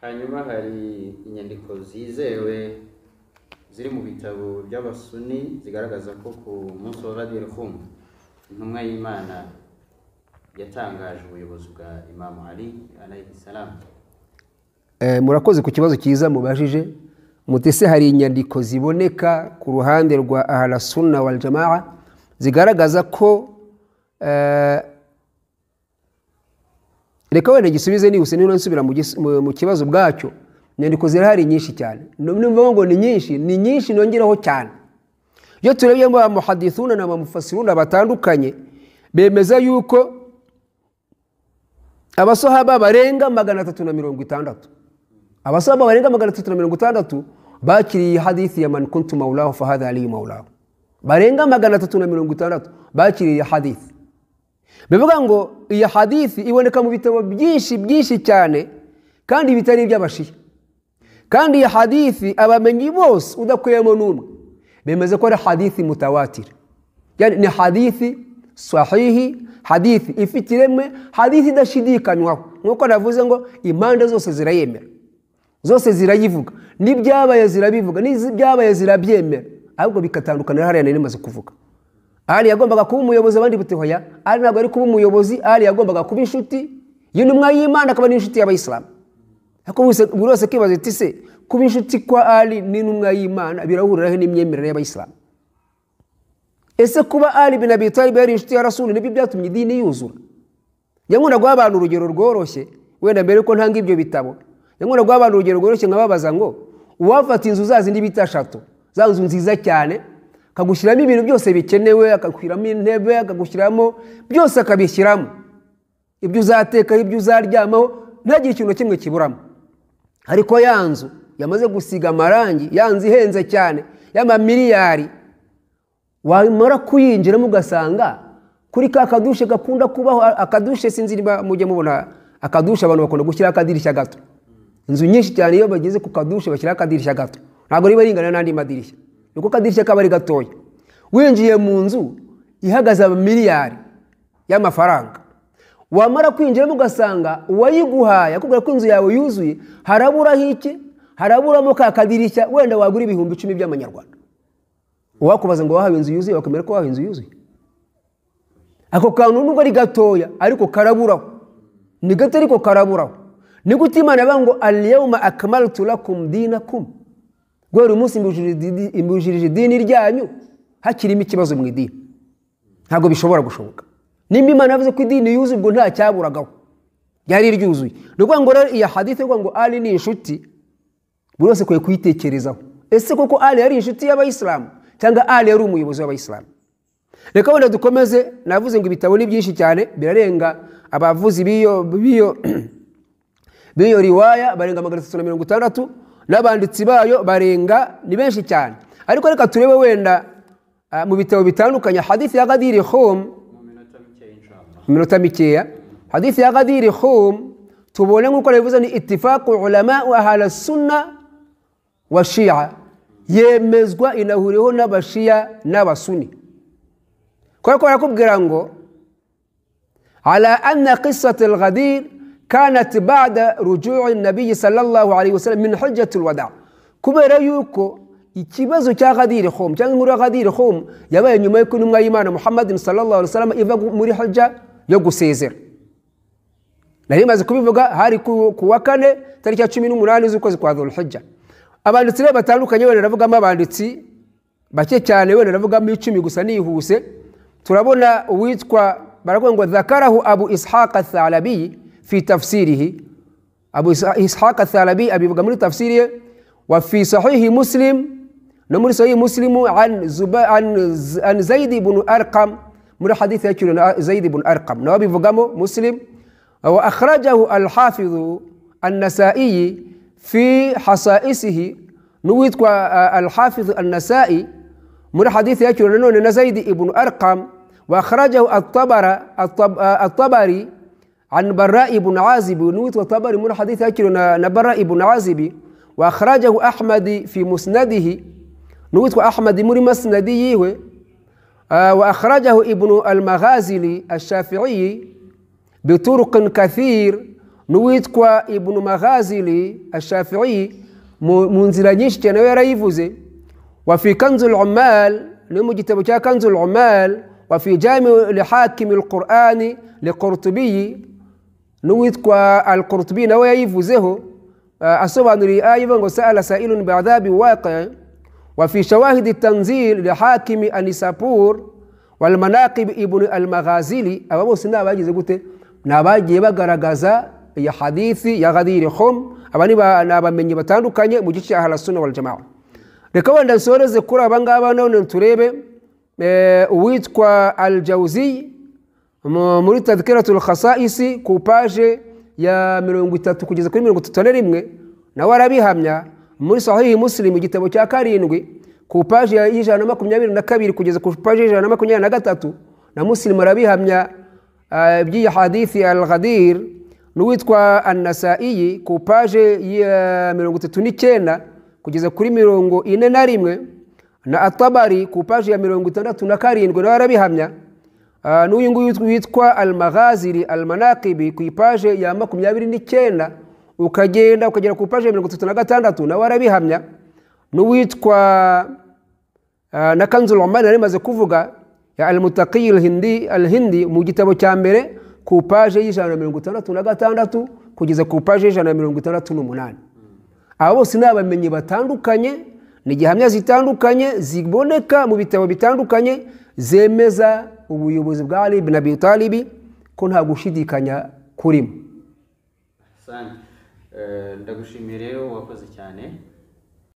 hanyuma hari inyandiko zizewe ziri mu bitabo by'abasuni zigaragaza ko ku munsi wa Ghadir Khum intumwa y'Imana yatangaje ubuyobozi bwa Imam Ali alayhi salam. Murakoze ku kibazo cyiza mubajije. Mutese hari inyandiko ziboneka ku ruhande rwa ahla sunna wal jamaa zigaragaza ko reka wenda gisubize ni usene nsubira mu kibazo bwacyo. Inyandiko zirahari nyinshi cyane. Numva ngo ni nyinshi nongeraho cyane. Iyo turebye mu muhadithuna na mufassiruna batandukanye bemeza yuko abasahaba barenga 360 abasahaba barenga 360 bakiriye hadithi ya man kuntu maulahu fa hadha ali maulahu barenga 360 bakiriye hadithi. Bivuga ngo iyi hadithi iboneka mu bitabo byinshi cyane kandi bitari by'abashiya. Kandi iyi hadithi abamenyi bose udakuyemo numwe bemeza ko ari hadithi mutawatir, yani ni hadithi sahihi, hadithi ifitiremwe, hadithi idashidikanywaho. Nkuko navuze ngo impande zose zirayemera, zose zirayivuga, n'ibyabaye zirabivuga, n'ibyabaye zirabyemera, ahubwo bikatandukana hariya nari maze kuvuga. Ali yagombaga kuba umuyobozi, abandi butehoya. Ali ntabwo ari kuba umuyobozi, Ali yagombaga kuba inshuti y'intumwa y'Imana, akaba n'inshuti y'abayisilamu. Ariko buri wese kibaza ati se kuba inshuti kwa Ali n'intumwa y'Imana birahuriraho n'imyemerere y'abayisilamu? Ese kuba Ali bin Abi Talib yari inshuti ya Rasul nibyo byatumye idini yuzura? Yankunda guha abantu urugero rworoshye, wenda mbere ko ntanga ibyo bitabo. Yankunda guha abantu urugero rworoshye nkababaza ngo uwafata inzu zazindi bita eshatu, za nzu nziza cyane, akagushyiramo ibintu byose bikenewe, akakwiramo intebe, akagushyiramo byose, akabishyiramo ibyo uzateka, ibyo uzaryamaho, ntagire ikintu kimwe kiburamo. Ariko ya nzu yamaze gusiga amarangi, ya nzu ihenze cyane y'amamiliyari, wamara kuyinjiramo ugasanga kuri ka kadushe gakunda kubaho, akadushe sinzi niba mujye mubona akadushe abantu bakunda gushyira akadirishya gato. Inzu nyinshi cyane iyo bageze ku kadushe bashyira akadirishya gato, ntabwo riba ringana n'andi madirishya, nuko kadirishya kaba ari gatoya. Winjiye mu nzu ihagaze miliyari y'amafaranga, wamara kwinjiramo ugasanga uwayiguhaye akubwira ko inzu yawe yuzuye, harabura hiki, haraburamo ka kadirishya, wenda wagura ibihumbi 10 by'amanyarwanda. Uwakubaza ngo wahawe inzu yuzuye, bakamera ko wahawe inzu yuzuye. Ako kantu nubwo ari gatoya ariko karaburaho, ni gato ariko karaburaho. Ni gute Imana yavuga ngo al-yawma akmaltu lakum dinakum, gwera umunsi imbujirije idini ryanyu, hakirimo ikibazo mu idini. Ntabwo bishobora gushoboka. Nimba Imana yavuze ko idini yuzuye ubwo nta cyaburagaho, yari ryuzuye. Nuko ngo rero iyi hadithi ngo Ali ni inshuti, buri wese kwiye kuyitekerezaho. Ese koko Ali yari inshuti y'abayisilamu cyangwa Ali yari umuyobozi w'abayisilamu? Reka wenda dukomeze. Navuze ngo ibitabo ni byinshi cyane, birarenga abavuzi biyo riwaya barenga 360, n'abanditsi bayo barenga ni benshi cyane. Ariko reka turebe wenda mu bitabo bitandukanye hadithi ya Ghadir Khum, minota mikeya. Hadithi ya Ghadir Khum tubone nkuko nabivuze ni ittifaqu ulama wa ahla sunna wa shia, yemezwa inahuriho n'abashia n'abasuni. Kwa barakubwira ngo ala anna qissat al-Ghadir كانت بعد رجوع النبي صلى الله عليه وسلم من حجة الوداع. kubera yuko ikibazo cya Ghadir Khum cyangwa inkuru ya Ghadir Khum yabaye nyuma y'uko intumwa y'Imana Muhammad sallallahu alaihi wasallam iva muri hajja yo gusezera. Nari maze kubivuga hari ku wa 4 tariki ya 18 z'ukwezi kwa Dhul-Hijja. Abanditsi batandukanye wenda ravugamo abanditsi bake cyane, wenda ravugamo 10 gusa nihuse. Turabona uwitwa baravuga ngo dhakarahu Abu Ishaq al-Thalabi في تفسيره. أبو إسحاق الثعلبي أبي بقى من تفسيره. وفي صحيح مسلم نمر صحيح مسلم عن زيد بن أرقم من حديث زيد بن أرقم نوابي بقى مسلم. وأخرجه الحافظ النسائي في حصائصه. نويت الحافظ النسائي من حديث يأكل زيد بن أرقم. وأخرجه الطبري عن براء بن عازب. نويت وطبري من حديث أكل براء بن عازب. وأخرجه أحمد في مسنده. نويت أحمد من مسنده. وأخرجه ابن المغازي الشافعي بطرق كثير. n'uwitwa Ibn Maghazili Ash-Shafi'i mu nzira nyinshi cyane yarayivuze. Wa fi Kanzul Ummal, ni mu gitabo cya Kanzul Ummal. Wa fi Jami' li-Hakim al-Qur'ani li-Qurtubi, n'uwitwa al-Qurtubi nawe yayivuzeho asobanuriye aya ivuga ngo sa'ala sa'ilun bi'adhabi waqi'. Wa fi Shawahid at-Tanzil li-Hakim an-Nisapur wal Manaqib Ibn al-Maghazili. Aba bose nabagize gute? Nabagiye bagaragaza ya hadithi ya Ghadir Khum. Abani nabamenye batandukanye mu gice cya Ahlus Sunna wal Jamaa. Reka wenda nsoreze kuri abangaba none turebe uwitwa Al-Jawzi muri Tadhkiratul Khasa'isi ku page ya 30 kugeza kuri 31 nawe arabihamya. Muri Sahih Muslim igitabo cya 7 ku page ya 122 kugeza ku page ya 123 na Muslim arabihamya by'iyi hadithi al-Ghadir. N'uwitwa An-Nasa'i ku page ya 39 kugeza kuri 41 na At-Tabari ku page ya 67 nawe arabihamya. N'uyu nguyu witwa Al-Maghazili Al-Manaqibi ku page ya 29 ukagera ku page ya 36 nawe arabihamya. N'uwitwa na Kanzul Ummal narimaze kuvuga ya Al-Muttaqi al-Hindi mu gitabo cya mbere ku page y'166 kugeza ku page y'168. Abo bose nabamenye batandukanye, ni gihamya zitandukanye ziboneka mu bitabo bitandukanye zemeza ubuyobozi bwa Ali ibn Abi Talib ko nta gushidikanya kurimo. Ndagushimire wakoze cyane.